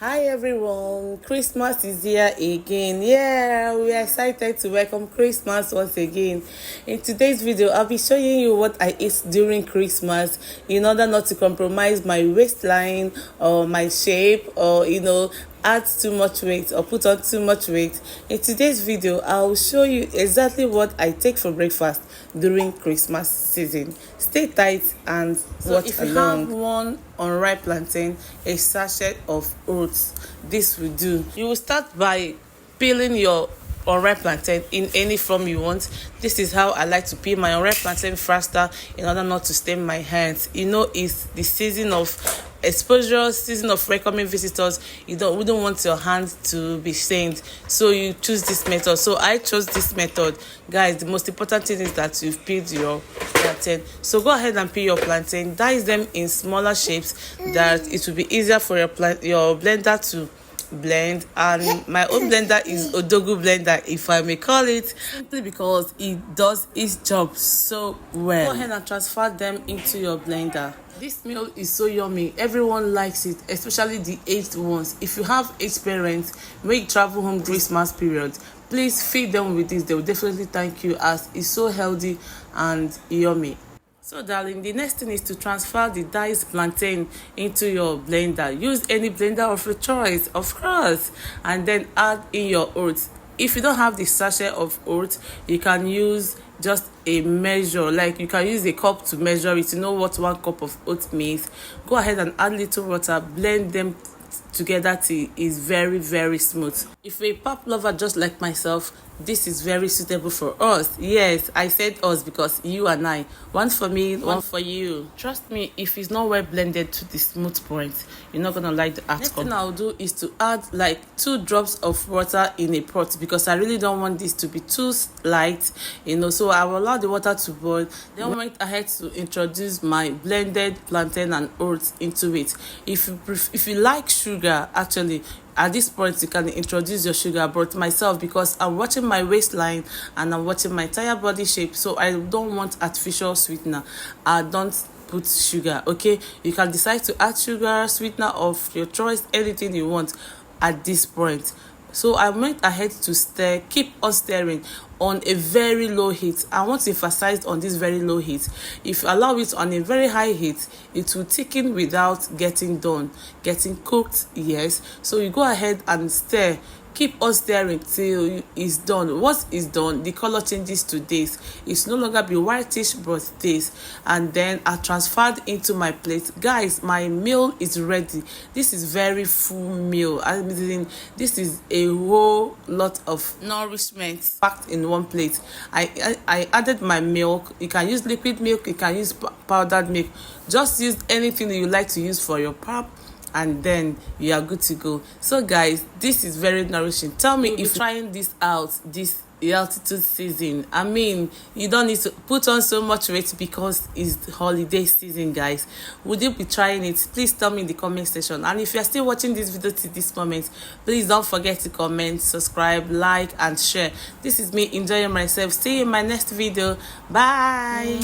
Hi everyone, Christmas is here again. Yeah, we are excited to welcome Christmas once again. In today's video, I'll be showing you what I eat during Christmas in order not to compromise my waistline or my shape or add too much weight or put on too much weight. In today's video, I'll show you exactly what I take for breakfast during Christmas season. Stay tight and watch if you along. have one unripe plantain, a sachet of oats, this will do. You will start by peeling your unripe plantain in any form you want. This is how I like to peel my unripe plantain faster in order not to stain my hands. It's the season of exposure, season of welcoming visitors. We don't want your hands to be stained, so you choose this method. So I chose this method, guys. The most important thing is that you've peeled your plantain. So go ahead and peel your plantain, dice them in smaller shapes that it will be easier for your blender to blend. And my own blender is Odogu blender, if I may call it, simply because it does its job so well. Go ahead and transfer them into your blender. This meal is so yummy. Everyone likes it, especially the aged ones. If you have aged parents when you travel home Christmas period, please feed them with this. They will definitely thank you, as it's so healthy and yummy. So darling, the next thing is to transfer the diced plantain into your blender. Use any blender of your choice, of course, and then add in your oats. If you don't have the sachet of oats, you can use just a measure, like you can use a cup to measure it. You know what 1 cup of oats means. Go ahead and add little water, blend them together till it's very, very smooth. If you're a pap lover just like myself, this is very suitable for us. Yes, I said us because you and I, one for me, one for you. Trust me, if it's not well blended to the smooth point, you're not gonna like the outcome. Next thing I'll do is to add like 2 drops of water in a pot, because I really don't want this to be too light, so I will allow the water to boil. Then I went ahead to introduce my blended plantain and oats into it. If you like sugar, actually at this point you can introduce your sugar, but myself, because I'm watching my waistline and I'm watching my entire body shape, so I don't want artificial sweetener, I don't put sugar. Okay, you can decide to add sugar, sweetener of your choice, anything you want at this point. So I went ahead to stir, keep on stirring on a very low heat. I want to emphasize on this very low heat. If you allow it on a very high heat, it will thicken without getting cooked. Yes, so you go ahead and stir. Keep on stirring till it's done. Once it's done, the color changes to this. It's no longer be whitish but this. And then I transferred into my plate. Guys, my meal is ready. This is very full meal. I mean, this is a whole lot of nourishment packed in one plate. I added my milk. You can use liquid milk, you can use powdered milk. Just use anything you like to use for your pap, and then you are good to go. So guys, this is very nourishing. Tell me if you're trying this out this altitude season. I mean, you don't need to put on so much weight because it's the holiday season, guys. Would you be trying it? Please tell me in the comment section. And if you're still watching this video to this moment, please don't forget to comment, subscribe, like and share. This is me enjoying myself. See you in my next video. Bye.